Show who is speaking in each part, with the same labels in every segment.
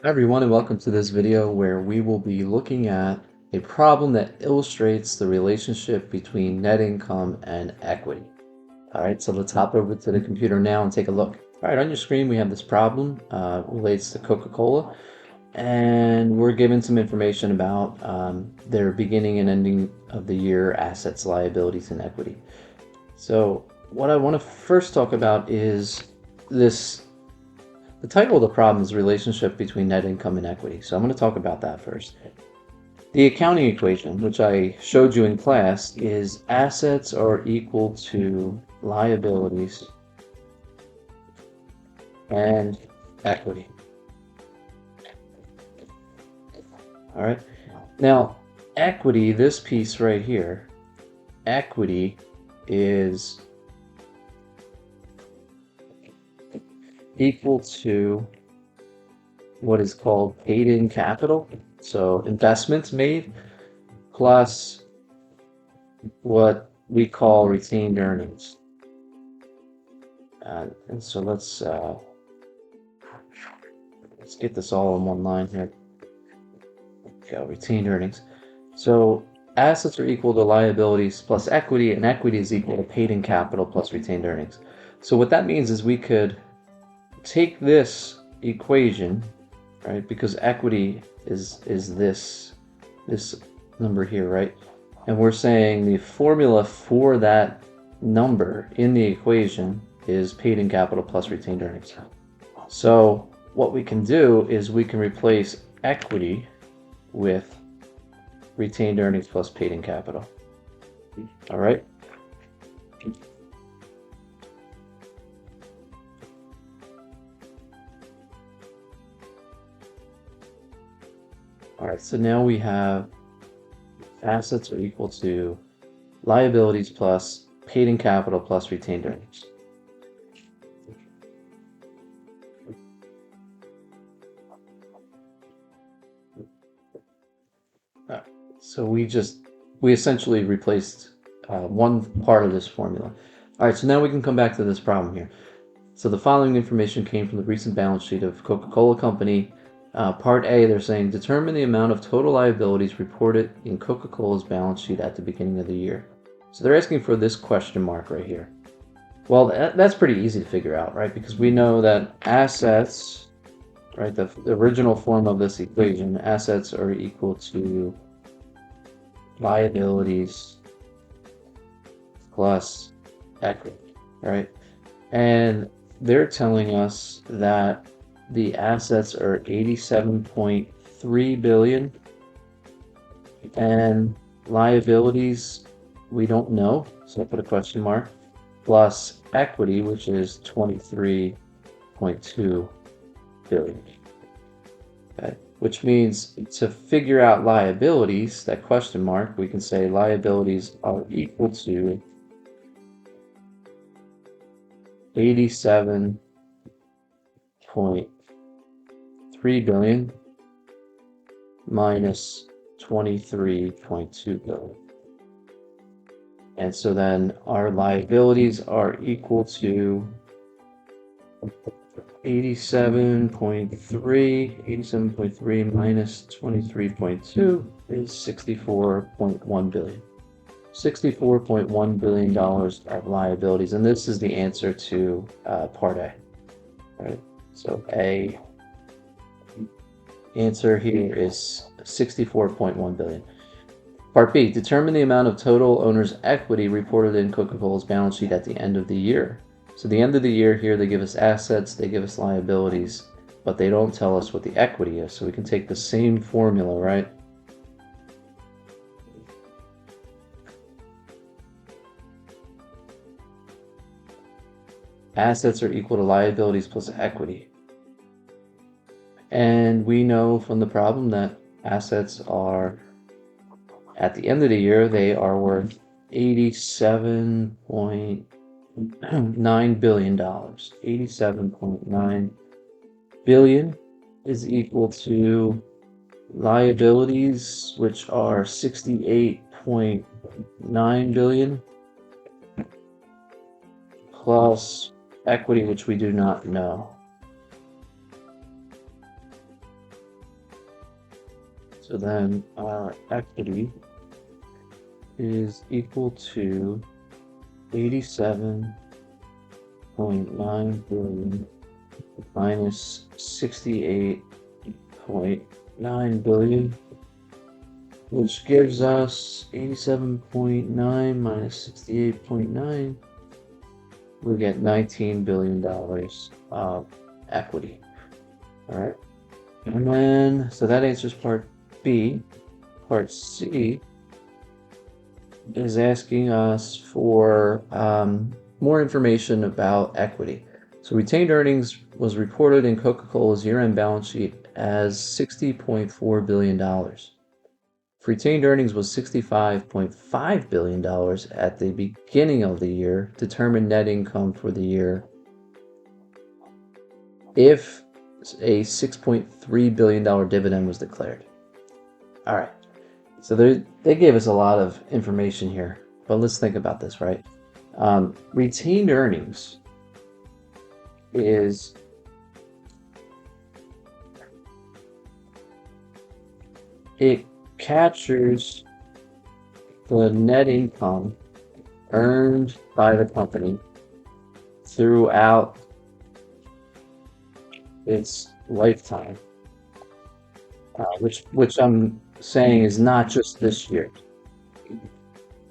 Speaker 1: Hi everyone, and welcome to this video where we will be looking at a problem that illustrates the relationship between net income and equity. Alright, so let's hop over to the computer now and take a look. Alright, on your screen we have this problem, relates to Coca-Cola, and we're given some information about their beginning and ending of the year assets, liabilities, and equity. So what I want to first talk about is this. The title of the problem is relationship between net income and equity. So I'm going to talk about that first. The accounting equation, which I showed you in class, is assets are equal to liabilities and equity. All right. Now, equity, this piece right here, equity is equal to what is called paid-in capital. So investments made plus what we call retained earnings. And so let's get this all in one line here. Go, retained earnings. So assets are equal to liabilities plus equity, and equity is equal to paid-in capital plus retained earnings. So what that means is we could take this equation, right? Because equity is this number here, right? And we're saying the formula for that number in the equation is paid-in capital plus retained earnings. So what we can do is we can replace equity with retained earnings plus paid-in capital. All right. All right, so now we have assets are equal to liabilities plus paid-in capital plus retained earnings. So we essentially replaced one part of this formula. All right, so now we can come back to this problem here. So the following information came from the recent balance sheet of Coca-Cola Company. Part A, they're saying determine the amount of total liabilities reported in Coca-Cola's balance sheet at the beginning of the year. So they're asking for this question mark right here. Well, that's pretty easy to figure out, right? Because we know that assets, right, the original form of this equation, assets are equal to liabilities plus equity, right? And they're telling us that the assets are 87.3 billion and liabilities we don't know, so I put a question mark, plus equity, which is 23.2 billion. Okay, which means to figure out liabilities, that question mark, we can say liabilities are equal to 87.3 billion minus 23.2 billion. And so then our liabilities are equal to 87.3 minus 23.2 is 64.1 billion. $64.1 billion of liabilities, and this is the answer to part A. Right? So A answer here is 64.1 billion. Part B, determine the amount of total owner's equity reported in Coca-Cola's balance sheet at the end of the year. So the end of the year here, they give us assets, they give us liabilities, but they don't tell us what the equity is. So we can take the same formula, right? Assets are equal to liabilities plus equity. And we know from the problem that assets are, at the end of the year, they are worth $87.9 billion. $87.9 billion is equal to liabilities, which are 68.9 billion, plus equity, which we do not know. So then our equity is equal to 87.9 billion minus 68.9 billion, which gives us 87.9 minus 68.9. We get $19 billion of equity. All right. And then, so that answers part B. Part C is asking us for more information about equity. So retained earnings was reported in Coca-Cola's year-end balance sheet as $60.4 billion. If retained earnings was $65.5 billion at the beginning of the year, determine net income for the year if a $6.3 billion dividend was declared. All right. So they gave us a lot of information here, but let's think about this, right? Retained earnings is it captures the net income earned by the company throughout its lifetime, which I'm saying is not just this year.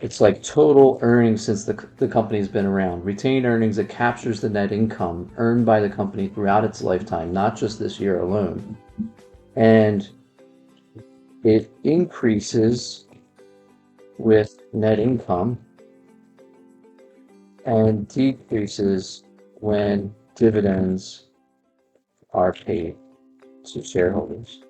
Speaker 1: It's like total earnings since the company's been around. Retained earnings, it captures the net income earned by the company throughout its lifetime, not just this year alone. And it increases with net income and decreases when dividends are paid to shareholders.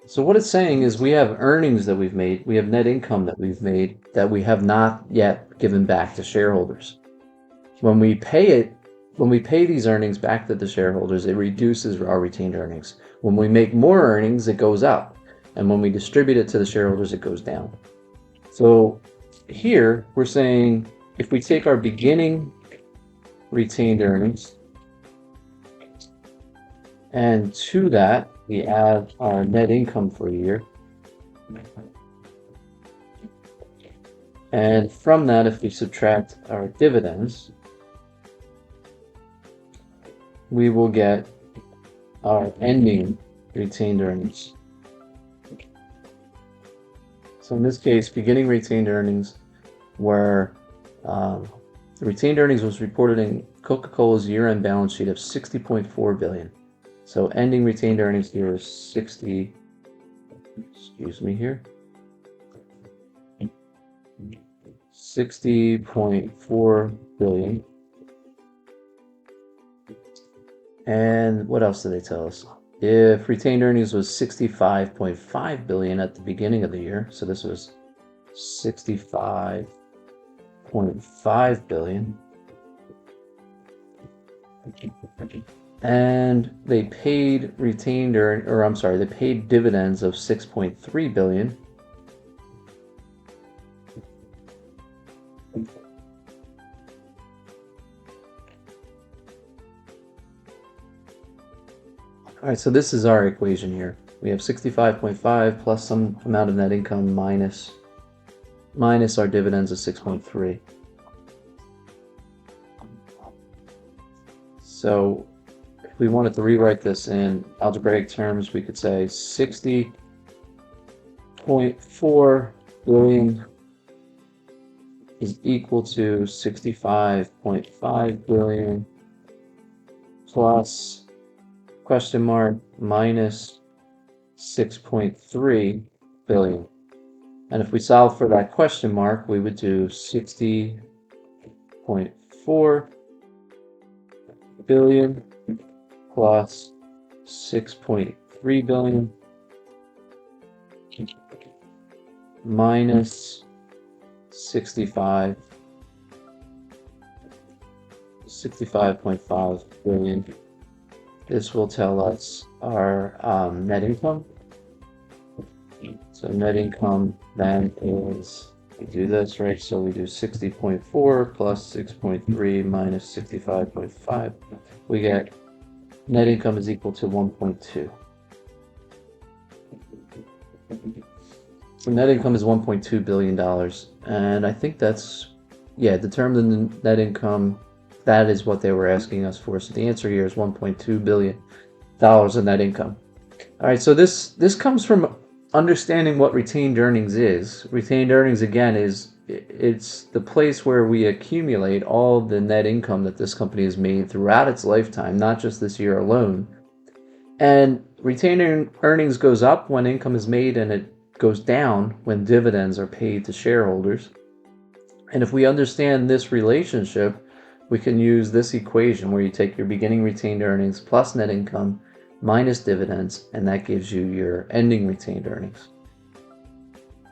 Speaker 1: So what it's saying is we have earnings that we've made, we have net income that we've made that we have not yet given back to shareholders. When we pay these earnings back to the shareholders, it reduces our retained earnings. When we make more earnings, it goes up. And when we distribute it to the shareholders, it goes down. So here we're saying if we take our beginning retained earnings and to that we add our net income for a year, and from that if we subtract our dividends, we will get our ending retained earnings. So in this case, beginning retained earnings were the retained earnings was reported in Coca-Cola's year-end balance sheet of $60.4 billion. So ending retained earnings here is 60.4 billion. And what else did they tell us? If retained earnings was 65.5 billion at the beginning of the year, so this was 65.5 billion. And they paid they paid dividends of 6.3 billion. All right, so this is our equation here. We have 65.5 plus some amount of net income minus our dividends of 6.3. So if we wanted to rewrite this in algebraic terms, we could say 60.4 billion is equal to 65.5 billion plus question mark minus 6.3 billion. And if we solve for that question mark, we would do 60.4 billion plus 6.3 billion minus 65.5 billion. This will tell us our net income. So net income then is, we do this, right? So we do 60.4 plus 6.3 minus 65.5. We get net income is equal to 1.2. So net income is $1.2 billion. And I think that's, yeah, determine the net income. That is what they were asking us for. So the answer here is $1.2 billion in net income. All right, so this comes from understanding what retained earnings is. Retained earnings, again, it's the place where we accumulate all the net income that this company has made throughout its lifetime, not just this year alone. And retained earnings goes up when income is made, and it goes down when dividends are paid to shareholders. And if we understand this relationship, we can use this equation where you take your beginning retained earnings plus net income minus dividends, and that gives you your ending retained earnings.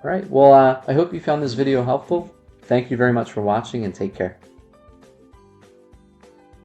Speaker 1: All right, well, I hope you found this video helpful. Thank you very much for watching, and take care.